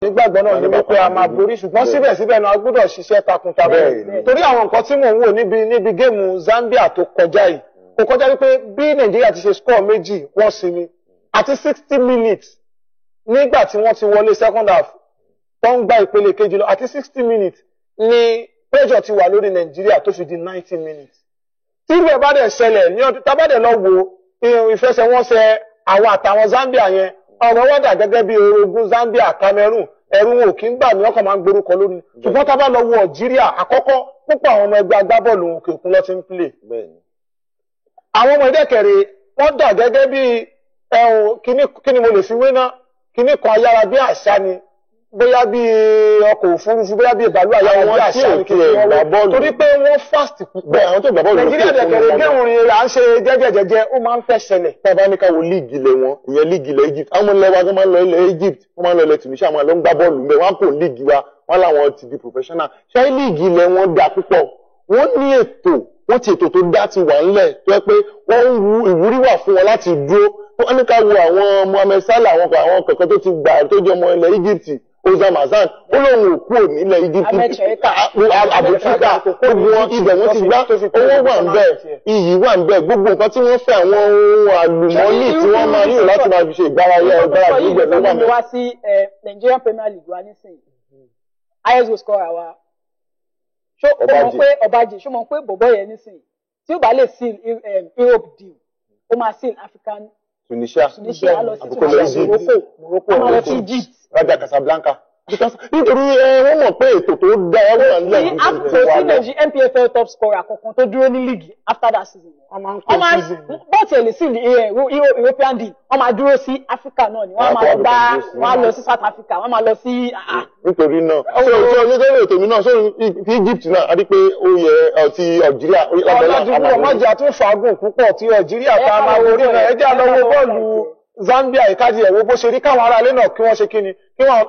nígbàgbọ́ náà ni wípé a máa borí ṣùgbọ́n síbẹ̀síbẹ̀ náà a gbọ́dọ̀ ṣiṣẹ́ takuntakun torí àwọn nǹkan tí mò ń wò níbi géèmù Zambia tó kọjá yìí kò kọjá wípé bí Nàìjíríà ti ṣe score méjì wọ́n sinmi àti 60 minutes nígbà tí wọ́n ti wọlé second half tó ń gba ìpele kejì lọ àti 60 minutes ni pressure ti wà lórí Nàìjíríà tó fi di 90 minutes tí ìwé bá dẹ̀ ṣẹlẹ̀ ní ọdún tábàdẹ̀ lọ wo ìfẹsẹ̀wọnsẹ̀ àwọn àtàwọn Zambia yẹn ọ̀rọ̀ wọ́dà gẹ́gẹ́ bí orogún Zambia Cameroon ẹ̀rù wọn ò kí ń gbà ní ọkàn máa ń gborúkọ lórí ṣùgbọ́n tá bá lọ wo Algeria àkọ́kọ́ púpọ̀ àwọn ọmọ ẹgbẹ́ agbábọ́ọ̀lù òkè òkun ló ti ń play. àwọn ọmọ ìdẹ́kẹ̀rẹ̀ wọ́n dà gẹ́gẹ́ bí kíní mo lè fi wé ná kíní kan ayára bí àṣà ni bóyá bí ọkọ̀ òfurufú bóyá bí ìbàlú ayára bí àṣà ni kí wọ́n wọ́ torí pé wọ́n fast púpọ̀ Nàìjíríà dẹ̀kẹ̀rẹ̀ gẹ́hùnrin là ń ṣe jẹ́jẹ́jẹ́jẹ́ ó máa ń fẹ́ ṣẹlẹ̀. tábà ní ká wo líìgì ilẹ̀ wọn ìyẹn líìgì ilẹ̀ Egypt àwọn ọmọ ilẹ̀ wa tó máa ń lọ ilẹ̀ Egypt wọ́n máa ń lọ ilẹ̀ Tunisia àwọn lọ ń gbá bọ́ọ̀lù ńbẹ̀ wọ́n á kó líìgì wa wọ́n láwọn ti di professional ṣé líìgì ilẹ̀ wọn dá púpọ̀ wọ́n ní ètò wọ́n ti ètò tó dá ti wà ńlẹ̀ tó yẹ pé wọ́n ń wu ìwúrí wà fún wọn láti dúró wọ́n ní ká wo àwọn Mohammed Salah àwọn kọ̀ọ̀kan tó ti gbà tó jẹ́ ọmọ ilẹ̀ Egypt Ozam Hassan ó lóun ò kúrò nílẹ̀ Egypt àbòfíkà gbogbo wọn ibẹ̀ wọ́n ti gbá owó wà ń bẹ̀ iyì wà ń bẹ̀ gbogbo nǹkan tí wọ́n fẹ́ àwọn ohun àlùmọ́ọ́nì tí wọ́n máa nílò láti máa fi ṣe ìgbárayá ìgbáradì ibẹ̀ ló wà ń bẹ̀. wá sí Nigerian Premier League wa nísìnyí highest goal scorer wa ṣó mọ̀ pé Ọbájì ṣó mọ̀ pé bọ̀bọ̀ yẹn nísìnyí tí ó bá lè seal Europe deal ó máa seal African Tunisia lọ sí Tunisia Morocco lọ sí Egypt Raja Casablanca nítorí wọ́n mọ̀ pé ètò tó dá ẹwà nílẹ̀ kò sí Nàìjíríà NPFL top scorer kankan tó dúró ní league after that season bọ́ọ̀tì ẹ̀lì sí European deal wọ́n máa dúró sí Africa náà ni wọ́n máa gbá wọ́n lọ sí South Africa wọ́n máa lọ sí. nítorí náà ṣé ọjọ́ ètò mi náà ṣé ti Egypt náà a rí pé ó yẹ ti Algeria ọlọ́dúnrún ọmọjà tún fàágùn púpọ̀ tí Algeria ta máa wọlé náà ẹjẹ́ àlọ́wọ́ bọ́ọ̀lù Zambia ìkájí ẹ̀wọ́ bó ṣe rí káwọn ará ilé náà kí wọ́n ṣe kíni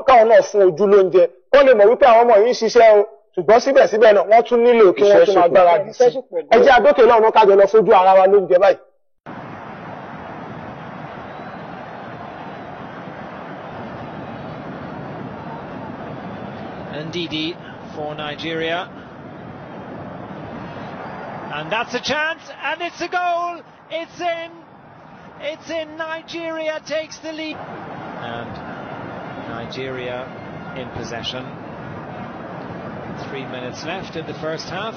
káwọn náà fún ojú lóúnjẹ wọ́n lè mọ̀ wípé àwọn ọmọ yìí ń ṣiṣẹ́ o ṣùgbọ́n síbẹ̀síbẹ̀ náà wọ́n tún nílò kí wọ́n tún máa gbáradì sí ẹjẹ́ àdókè lọ́run kájọ lọ fojú ara wa lóúnjẹ báyìí. Ndidi for Nigeria, and that's a chance, and it's a goal. It's in. It's in. Nigeria takes the lead, and Nigeria in possession. 3 minutes left in the first half,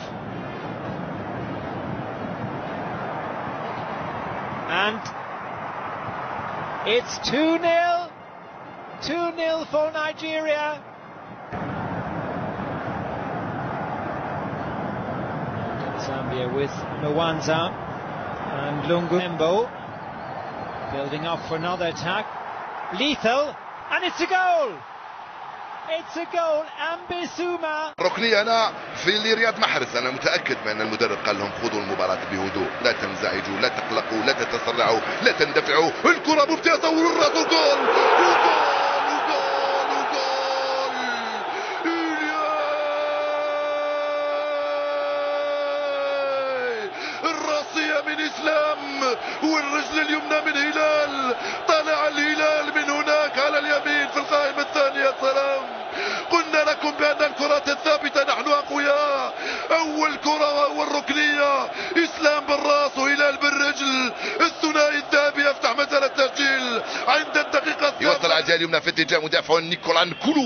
and it's 2-0. 2-0 for Nigeria. Zambia with Mwanza and Lungu Embo building up for another attack. Lethal, and it's a goal! It's a goal. Ambisuma. ركنية أنا في رياض محرز أنا متأكد بأن المدرب قال لهم خذوا المباراة بهدوء لا تنزعجوا لا تقلقوا لا تتسرعوا لا تندفعوا الكرة ممتازة والراس وجول الراسية من إسلام والرجل اليمنى من هلال طالع الهلال من هناك على اليمين في القائمة الثانية. سلام قلنا لكم بأن الكرات الثابتة نحن أقوياء. أول كرة وأول ركنية إسلام بالراس وهلال بالرجل الثنائي الذهبي يفتح مسألة التسجيل عند الدقيقة. يوصل على اليمنى في اتجاه مدافع نيكولا نكولو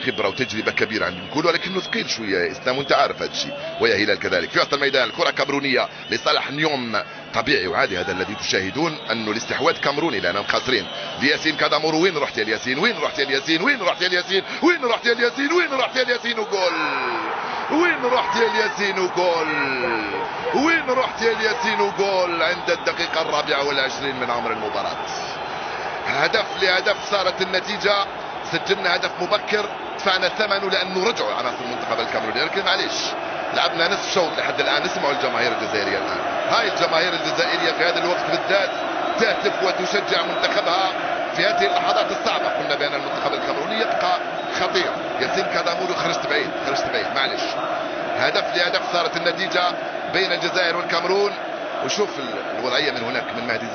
خبرة وتجربة كبيرة عند نكولو ولكنه ثقيل شوية إسلام وأنت عارف هذا الشيء ويا هلال كذلك. في وسط الميدان الكرة كامرونية لصالح نيوم طبيعي وعادي هذا الذي تشاهدون أنه الاستحواذ كامروني لأنهم خاسرين. لياسين كادامورو وين رحت يا الياسين وين رحت يا الياسين وين رحت يا الياسين وين رحت يا الياسين وين رحت يا الياسين وجول وين رحت يا الياسين وجول وين رحت يا الياسين وجول عند الدقيقة 24 من عمر المباراة. هدف لهدف صارت النتيجة. سجلنا هدف مبكر دفعنا ثمنه لأنه رجعوا عناصر المنتخب الكاميروني لكن معليش لعبنا نصف شوط لحد الآن. نسمعوا الجماهير الجزائرية الآن. هاي الجماهير الجزائرية في هذا الوقت بالذات تهتف وتشجع منتخبها في هذه اللحظات الصعبة. قلنا بأن المنتخب الكاميروني يبقى خطير. ياسين كادامورو خرجت بعيد معليش. هدف لهدف صارت النتيجة بين الجزائر والكاميرون. وشوف الوضعية من هناك من مهدي